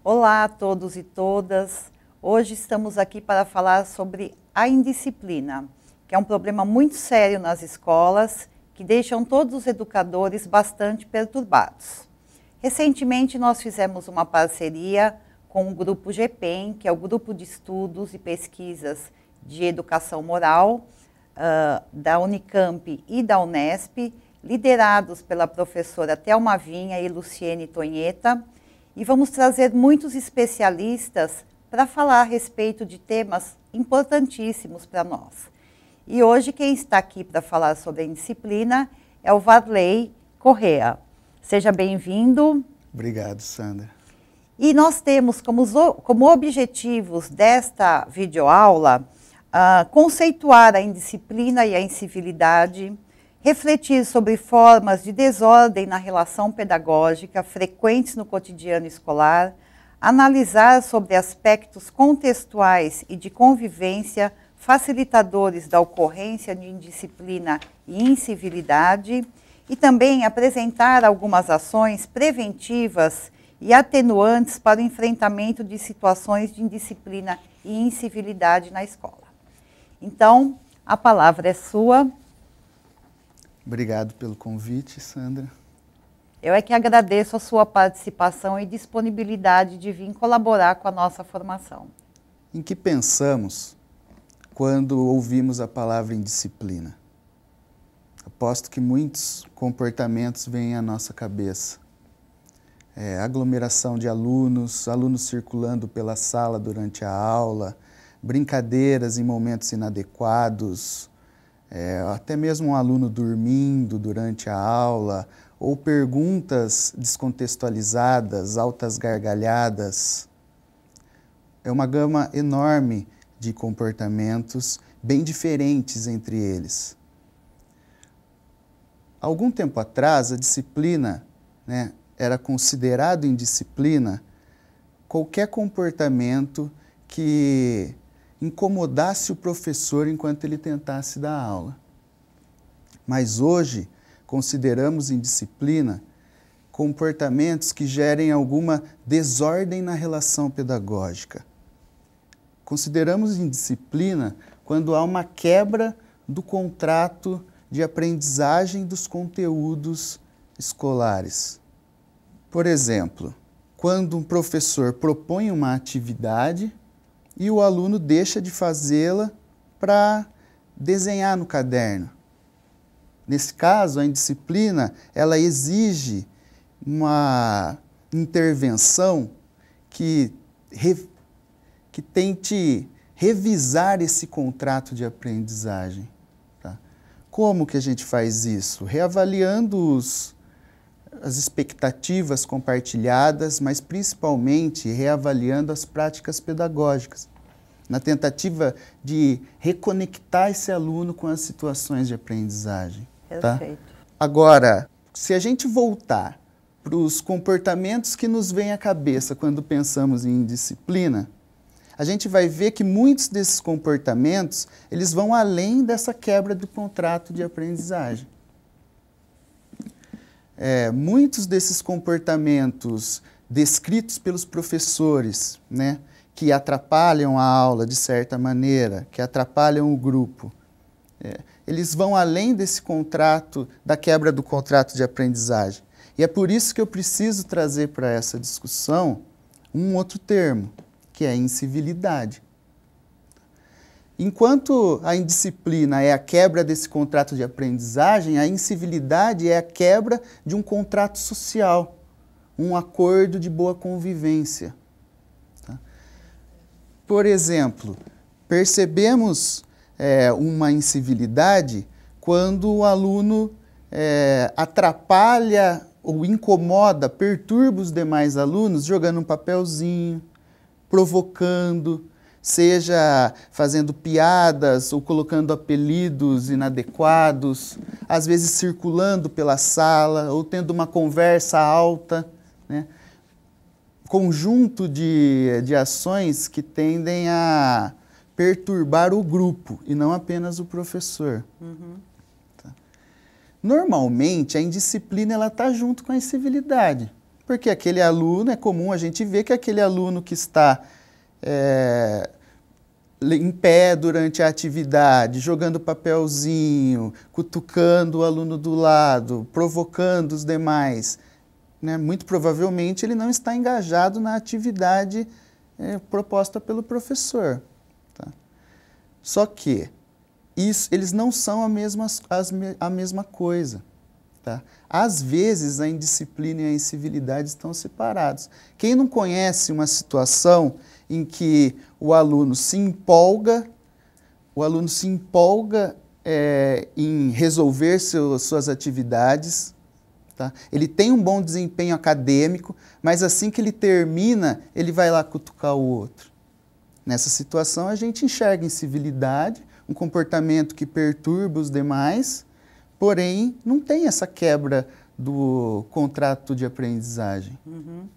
Olá a todos e todas. Hoje estamos aqui para falar sobre a indisciplina, que é um problema muito sério nas escolas, que deixam todos os educadores bastante perturbados. Recentemente nós fizemos uma parceria com o Grupo GPEM, que é o Grupo de Estudos e Pesquisas de Educação Moral, da Unicamp e da Unesp, liderados pela professora Thelma Vinha e Luciene Tonheta, e vamos trazer muitos especialistas para falar a respeito de temas importantíssimos para nós. E hoje quem está aqui para falar sobre a indisciplina é o Varley Correa. Seja bem-vindo. Obrigado, Sandra. E nós temos como objetivos desta videoaula conceituar a indisciplina e a incivilidade, refletir sobre formas de desordem na relação pedagógica frequentes no cotidiano escolar, analisar sobre aspectos contextuais e de convivência facilitadores da ocorrência de indisciplina e incivilidade, e também apresentar algumas ações preventivas e atenuantes para o enfrentamento de situações de indisciplina e incivilidade na escola. Então, a palavra é sua. Obrigado pelo convite, Sandra. Eu é que agradeço a sua participação e disponibilidade de vir colaborar com a nossa formação. Em que pensamos quando ouvimos a palavra indisciplina? Aposto que muitos comportamentos vêm à nossa cabeça. Aglomeração de alunos, alunos circulando pela sala durante a aula, brincadeiras em momentos inadequados, até mesmo um aluno dormindo durante a aula, ou perguntas descontextualizadas, altas gargalhadas. É uma gama enorme de comportamentos bem diferentes entre eles. Algum tempo atrás, a disciplina, era considerado indisciplina qualquer comportamento que incomodasse o professor enquanto ele tentasse dar aula. Mas hoje, consideramos indisciplina comportamentos que gerem alguma desordem na relação pedagógica. Consideramos indisciplina quando há uma quebra do contrato de aprendizagem dos conteúdos escolares. Por exemplo, quando um professor propõe uma atividade e o aluno deixa de fazê-la para desenhar no caderno. Nesse caso, a indisciplina, ela exige uma intervenção que tente revisar esse contrato de aprendizagem. Tá? Como que a gente faz isso? Reavaliando as expectativas compartilhadas, mas principalmente reavaliando as práticas pedagógicas, na tentativa de reconectar esse aluno com as situações de aprendizagem. Perfeito. Tá? Agora, se a gente voltar para os comportamentos que nos vêm à cabeça quando pensamos em indisciplina, a gente vai ver que muitos desses comportamentos, eles vão além dessa quebra do contrato de aprendizagem. Muitos desses comportamentos descritos pelos professores, que atrapalham a aula de certa maneira, que atrapalham o grupo, eles vão além desse contrato, da quebra do contrato de aprendizagem. E é por isso que eu preciso trazer para essa discussão um outro termo, que é a incivilidade. Enquanto a indisciplina é a quebra desse contrato de aprendizagem, a incivilidade é a quebra de um contrato social, um acordo de boa convivência. Tá? Por exemplo, percebemos uma incivilidade quando o aluno atrapalha ou incomoda, perturba os demais alunos jogando um papelzinho, provocando, seja fazendo piadas ou colocando apelidos inadequados, às vezes circulando pela sala ou tendo uma conversa alta, Conjunto de ações que tendem a perturbar o grupo e não apenas o professor. Uhum. Tá? Normalmente, a indisciplina está junto com a incivilidade. Porque aquele aluno, é comum a gente ver que aquele aluno que está em pé durante a atividade, jogando papelzinho, cutucando o aluno do lado, provocando os demais, né? Muito provavelmente ele não está engajado na atividade proposta pelo professor. Tá? Só que eles não são a mesma coisa. Tá? Às vezes a indisciplina e a incivilidade estão separados. Quem não conhece uma situação em que o aluno se empolga em resolver suas atividades, tá? Ele tem um bom desempenho acadêmico, mas assim que ele termina, ele vai lá cutucar o outro. Nessa situação a gente enxerga incivilidade, um comportamento que perturba os demais, porém não tem essa quebra do contrato de aprendizagem. Uhum.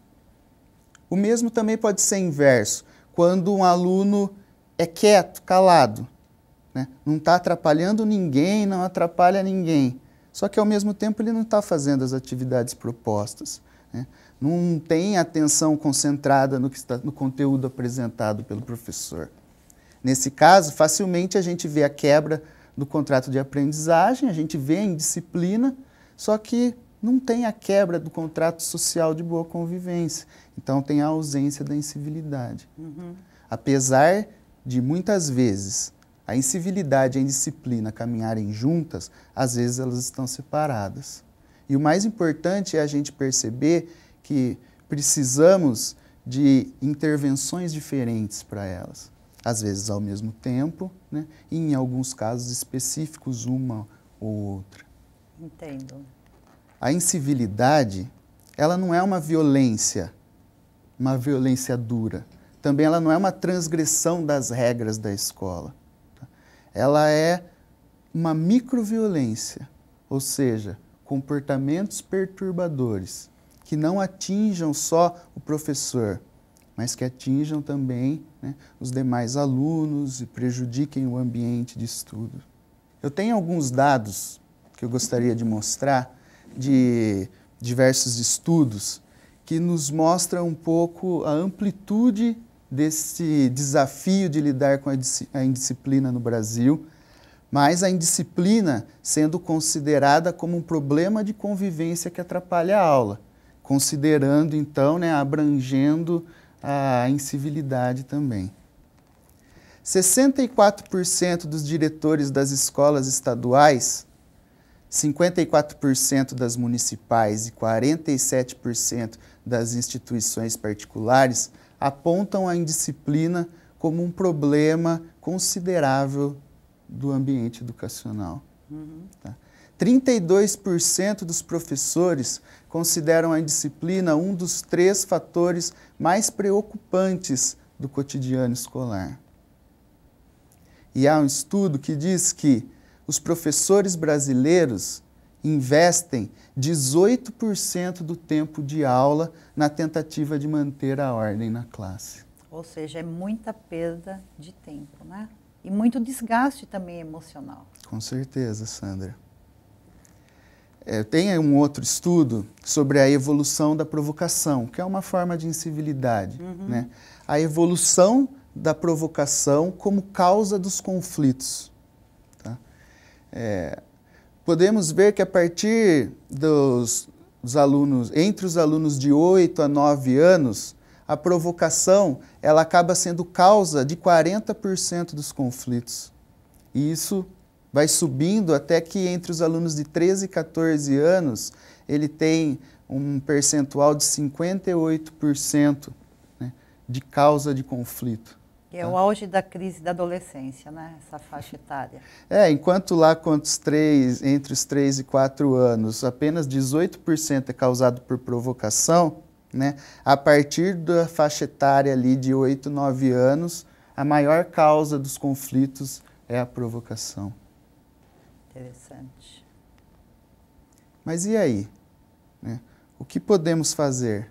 O mesmo também pode ser inverso, quando um aluno é quieto, calado, né? Não está atrapalhando ninguém, não atrapalha ninguém, só que ao mesmo tempo ele não está fazendo as atividades propostas, né? Não tem atenção concentrada no conteúdo apresentado pelo professor. Nesse caso, facilmente a gente vê a quebra do contrato de aprendizagem, a gente vê a indisciplina, só que não tem a quebra do contrato social de boa convivência. Então tem a ausência da incivilidade. Uhum. Apesar de muitas vezes a incivilidade e a indisciplina caminharem juntas, às vezes elas estão separadas. E o mais importante é a gente perceber que precisamos de intervenções diferentes para elas. Às vezes ao mesmo tempo, né? E em alguns casos específicos, uma ou outra. Entendo. A incivilidade, ela não é uma violência dura. Também ela não é uma transgressão das regras da escola. Tá? Ela é uma microviolência, ou seja, comportamentos perturbadores, que não atinjam só o professor, mas que atinjam também, né, os demais alunos e prejudiquem o ambiente de estudo. Eu tenho alguns dados que eu gostaria de mostrar de diversos estudos que nos mostram um pouco a amplitude desse desafio de lidar com a indisciplina no Brasil, mas a indisciplina sendo considerada como um problema de convivência que atrapalha a aula, considerando então, né, abrangendo a incivilidade também. 64% dos diretores das escolas estaduais, 54% das municipais e 47% das instituições particulares apontam a indisciplina como um problema considerável do ambiente educacional. Uhum. Tá? 32% dos professores consideram a indisciplina um dos 3 fatores mais preocupantes do cotidiano escolar. E há um estudo que diz que os professores brasileiros investem 18% do tempo de aula na tentativa de manter a ordem na classe. Ou seja, é muita perda de tempo, né? E muito desgaste também emocional. Com certeza, Sandra. Tem um outro estudo sobre a evolução da provocação, que é uma forma de incivilidade. Uhum. Né? A evolução da provocação como causa dos conflitos. Tá? Podemos ver que a partir dos alunos, entre os alunos de 8 a 9 anos, a provocação ela acaba sendo causa de 40% dos conflitos. E isso vai subindo até que entre os alunos de 13 e 14 anos, ele tem um percentual de 58%, né, de causa de conflito. Que é o auge da crise da adolescência, né? Essa faixa etária. Enquanto lá entre os 3 e 4 anos, apenas 18% é causado por provocação, né? A partir da faixa etária ali de 8, 9 anos, a maior causa dos conflitos é a provocação. Interessante. Mas e aí? Né? O que podemos fazer?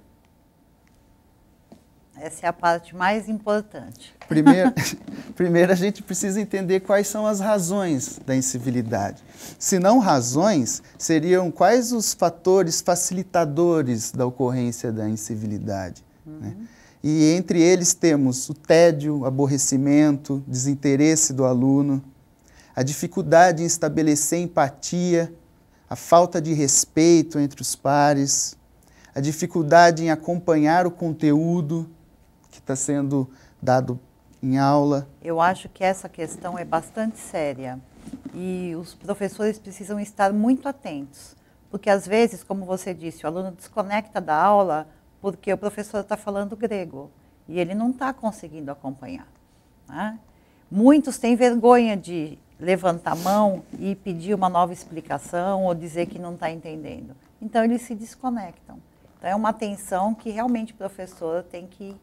Essa é a parte mais importante. Primeiro a gente precisa entender quais são as razões da incivilidade. Se não razões, seriam quais os fatores facilitadores da ocorrência da incivilidade, né? E entre eles temos o tédio, o aborrecimento, desinteresse do aluno, a dificuldade em estabelecer empatia, a falta de respeito entre os pares, a dificuldade em acompanhar o conteúdo que está sendo dado em aula. Eu acho que essa questão é bastante séria e os professores precisam estar muito atentos, porque às vezes, como você disse, o aluno desconecta da aula porque o professor está falando grego e ele não está conseguindo acompanhar, né? Muitos têm vergonha de levantar a mão e pedir uma nova explicação ou dizer que não está entendendo. Então, eles se desconectam. Então, é uma atenção que realmente o professor tem que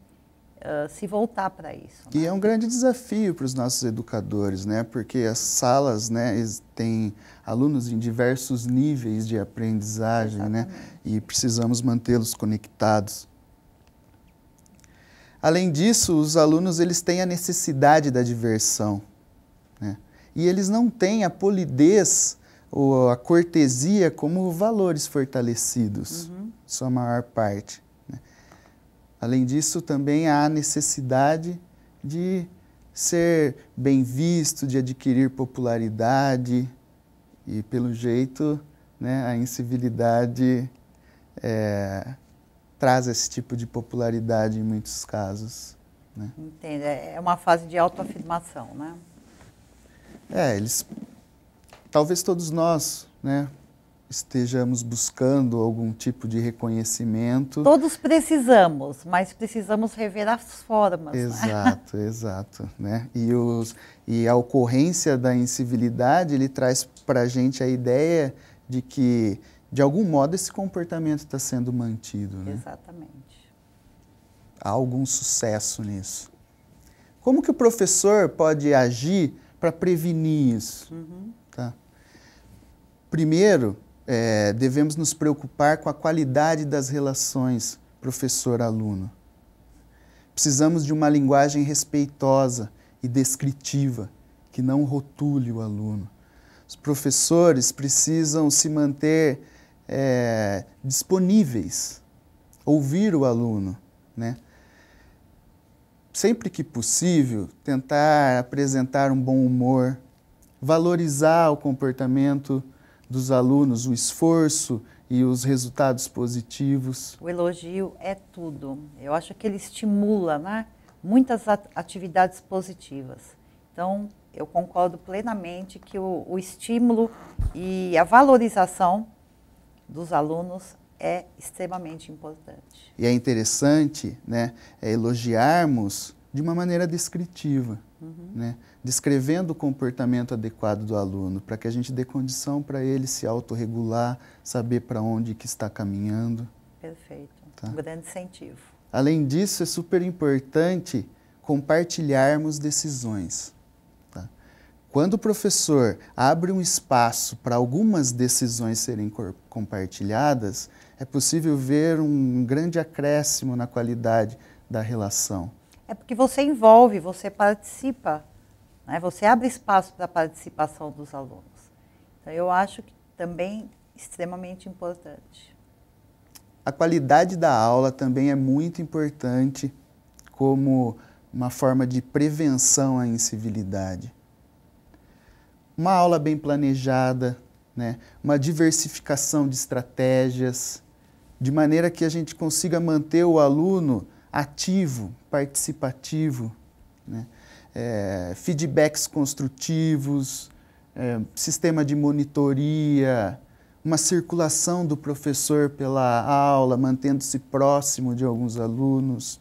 se voltar para isso, né? E é um grande desafio para os nossos educadores, né? Porque as salas, né, têm alunos em diversos níveis de aprendizagem, né? E precisamos mantê-los conectados. Além disso, os alunos eles têm a necessidade da diversão, né? E eles não têm a polidez ou a cortesia como valores fortalecidos, sua maior parte. Além disso, também há a necessidade de ser bem visto, de adquirir popularidade e, pelo jeito, né, a incivilidade traz esse tipo de popularidade em muitos casos, né? Entendo, é uma fase de autoafirmação, né? Talvez todos nós, né, estejamos buscando algum tipo de reconhecimento. Todos precisamos, mas precisamos rever as formas. Exato, né? Exato. Né? E a ocorrência da incivilidade, ele traz para a gente a ideia de que, de algum modo, esse comportamento está sendo mantido, né? Exatamente. Há algum sucesso nisso. Como que o professor pode agir para prevenir isso? Tá? Primeiro, devemos nos preocupar com a qualidade das relações professor-aluno. Precisamos de uma linguagem respeitosa e descritiva, que não rotule o aluno. Os professores precisam se manter disponíveis, ouvir o aluno, né? Sempre que possível, tentar apresentar um bom humor, valorizar o comportamento dos alunos, o esforço e os resultados positivos. O elogio é tudo. Eu acho que ele estimula, né, muitas atividades positivas. Então, eu concordo plenamente que o estímulo e a valorização dos alunos é extremamente importante. E é interessante, né, elogiarmos de uma maneira descritiva, né, descrevendo o comportamento adequado do aluno, para que a gente dê condição para ele se autorregular, saber para onde que está caminhando. Perfeito, tá? Um grande incentivo. Além disso, é super importante compartilharmos decisões. Tá? Quando o professor abre um espaço para algumas decisões serem compartilhadas, é possível ver um grande acréscimo na qualidade da relação. É porque você envolve, você participa, né? Você abre espaço para a participação dos alunos. Então, eu acho que também extremamente importante. A qualidade da aula também é muito importante como uma forma de prevenção à incivilidade. Uma aula bem planejada, né? Uma diversificação de estratégias, de maneira que a gente consiga manter o aluno ativo, participativo, né? Feedbacks construtivos, sistema de monitoria, uma circulação do professor pela aula, mantendo-se próximo de alguns alunos.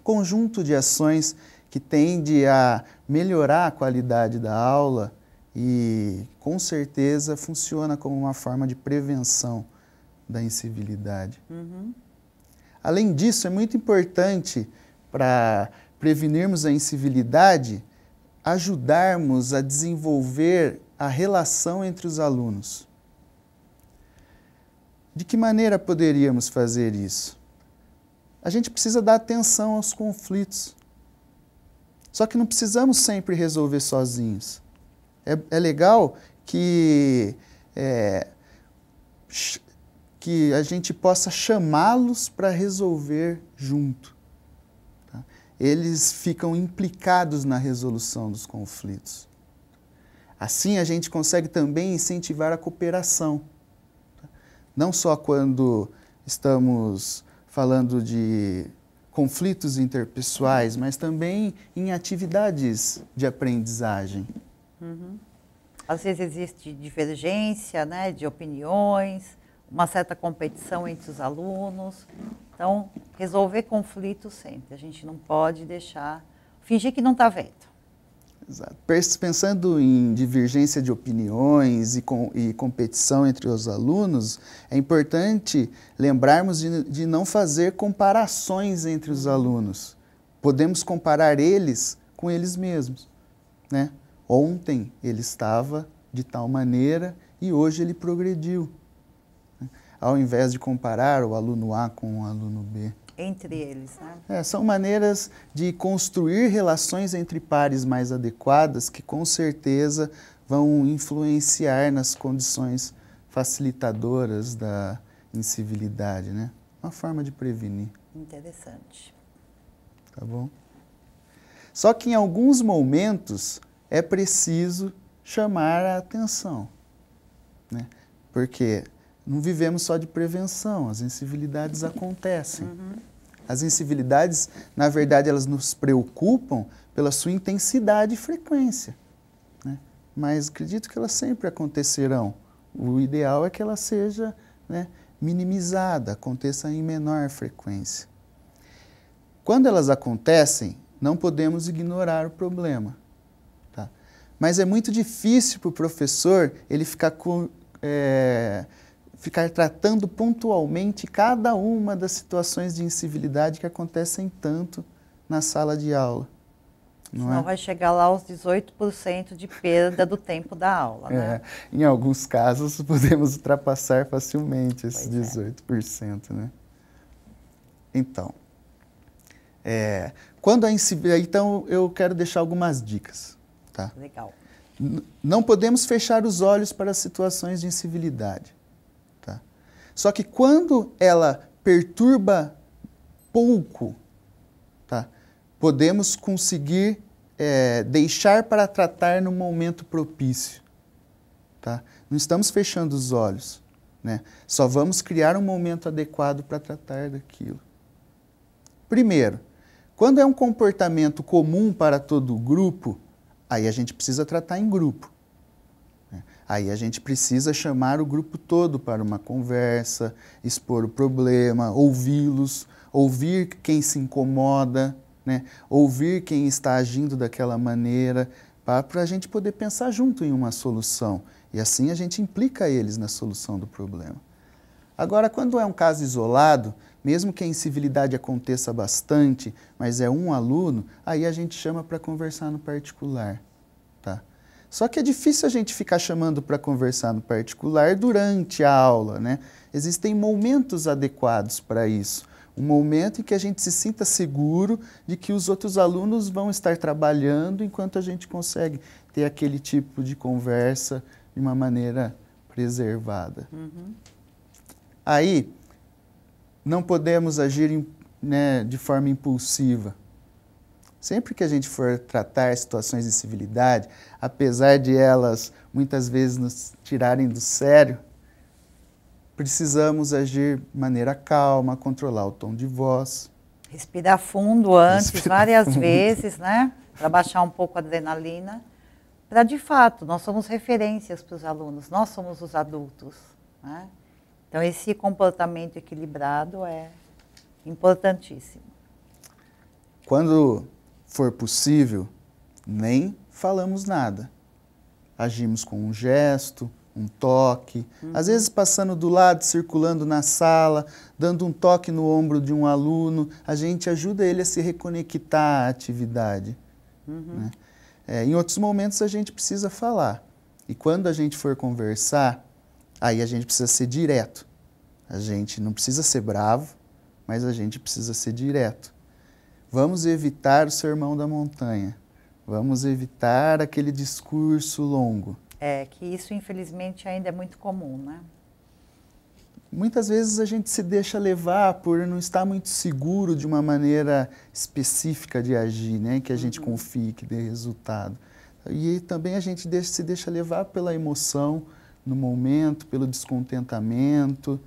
Conjunto de ações que tende a melhorar a qualidade da aula e, com certeza, funciona como uma forma de prevenção da incivilidade. Além disso, é muito importante, para prevenirmos a incivilidade, ajudarmos a desenvolver a relação entre os alunos. De que maneira poderíamos fazer isso? a gente precisa dar atenção aos conflitos. Só que não precisamos sempre resolver sozinhos. É legal que a gente possa chamá-los para resolver junto. Tá? Eles ficam implicados na resolução dos conflitos. Assim, a gente consegue também incentivar a cooperação. Tá? Não só quando estamos falando de conflitos interpessoais, mas também em atividades de aprendizagem. Uhum. Às vezes existe divergência, né, de opiniões, uma certa competição entre os alunos. Então, resolver conflitos sempre. A gente não pode deixar, fingir que não está vendo. Exato. Pensando em divergência de opiniões e competição entre os alunos, é importante lembrarmos de não fazer comparações entre os alunos. Podemos comparar eles com eles mesmos, né? Ontem ele estava de tal maneira e hoje ele progrediu. Ao invés de comparar o aluno A com o aluno B. Entre eles, né? São maneiras de construir relações entre pares mais adequadas que com certeza vão influenciar nas condições facilitadoras da incivilidade, né? Uma forma de prevenir. Interessante. Tá bom? Só que em alguns momentos é preciso chamar a atenção, né? Porque não vivemos só de prevenção, as incivilidades acontecem. Uhum. As incivilidades, na verdade, elas nos preocupam pela sua intensidade e frequência, né? Mas acredito que elas sempre acontecerão. O ideal é que ela seja, né, minimizada, aconteça em menor frequência. Quando elas acontecem, não podemos ignorar o problema. Tá? Mas é muito difícil para o professor ele ficar tratando pontualmente cada uma das situações de incivilidade que acontecem tanto na sala de aula. Senão vai chegar lá aos 18% de perda do tempo da aula, né? Em alguns casos podemos ultrapassar facilmente esses 18%, né? Então, quando a incivilidade... Então, eu quero deixar algumas dicas. Tá? Legal. Não podemos fechar os olhos para as situações de incivilidade. Só que quando ela perturba pouco, tá, podemos conseguir deixar para tratar no momento propício. Tá? Não estamos fechando os olhos, né? Só vamos criar um momento adequado para tratar daquilo. Primeiro, quando é um comportamento comum para todo o grupo, aí a gente precisa tratar em grupo. Aí a gente precisa chamar o grupo todo para uma conversa, expor o problema, ouvi-los, ouvir quem se incomoda, né? Ouvir quem está agindo daquela maneira, para a gente poder pensar junto em uma solução. E assim a gente implica eles na solução do problema. Agora, quando é um caso isolado, mesmo que a incivilidade aconteça bastante, mas é um aluno, aí a gente chama para conversar no particular. Tá? Só que é difícil a gente ficar chamando para conversar no particular durante a aula, né? Existem momentos adequados para isso. Um momento em que a gente se sinta seguro de que os outros alunos vão estar trabalhando enquanto a gente consegue ter aquele tipo de conversa de uma maneira preservada. Uhum. Aí, não podemos agir, né, de forma impulsiva. Sempre que a gente for tratar situações de civilidade, apesar de elas muitas vezes nos tirarem do sério, precisamos agir de maneira calma, controlar o tom de voz. Respirar fundo antes, várias vezes, né? Para baixar um pouco a adrenalina. Para, de fato, nós somos referências para os alunos, nós somos os adultos, né? Então, esse comportamento equilibrado é importantíssimo. Quando for possível, nem falamos nada. Agimos com um gesto, um toque, às vezes passando do lado, circulando na sala, dando um toque no ombro de um aluno, a gente ajuda ele a se reconectar à atividade. Né? Em outros momentos a gente precisa falar. E quando a gente for conversar, aí a gente precisa ser direto. A gente não precisa ser bravo, mas a gente precisa ser direto. Vamos evitar o sermão da montanha, vamos evitar aquele discurso longo. Que isso infelizmente ainda é muito comum, né? Muitas vezes a gente se deixa levar por não estar muito seguro de uma maneira específica de agir, né? Que a gente confie, que dê resultado. E também a gente se deixa levar pela emoção no momento, pelo descontentamento,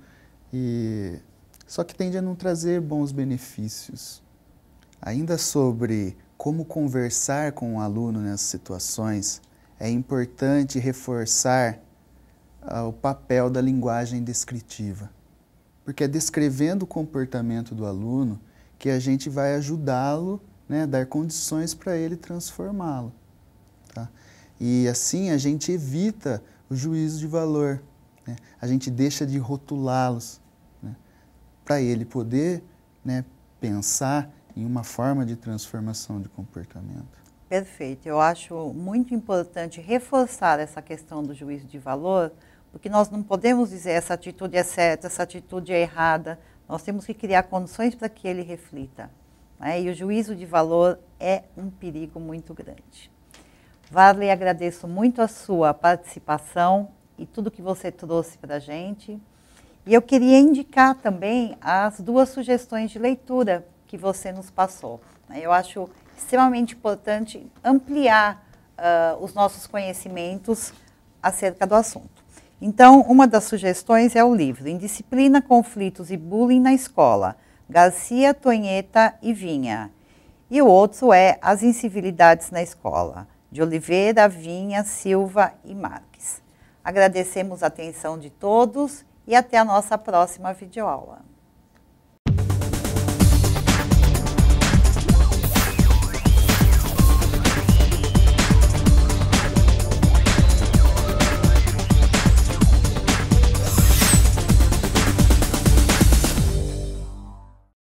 só que tende a não trazer bons benefícios. Ainda sobre como conversar com o aluno nessas situações, é importante reforçar o papel da linguagem descritiva, porque é descrevendo o comportamento do aluno que a gente vai ajudá-lo, né, dar condições para ele transformá-lo. Tá? E assim a gente evita o juízo de valor, né? A gente deixa de rotulá-los, né, para ele poder, né, pensar em uma forma de transformação de comportamento. Perfeito. Eu acho muito importante reforçar essa questão do juízo de valor, porque nós não podemos dizer essa atitude é certa, essa atitude é errada. Nós temos que criar condições para que ele reflita, né? E o juízo de valor é um perigo muito grande. Varley, agradeço muito a sua participação e tudo que você trouxe para a gente. E eu queria indicar também as 2 sugestões de leitura que você nos passou. Eu acho extremamente importante ampliar os nossos conhecimentos acerca do assunto. Então, uma das sugestões é o livro Indisciplina, Conflitos e Bullying na Escola, Garcia, Tonheta e Vinha. E o outro é As Incivilidades na Escola, de Oliveira, Vinha, Silva e Marques. Agradecemos a atenção de todos e até a nossa próxima videoaula.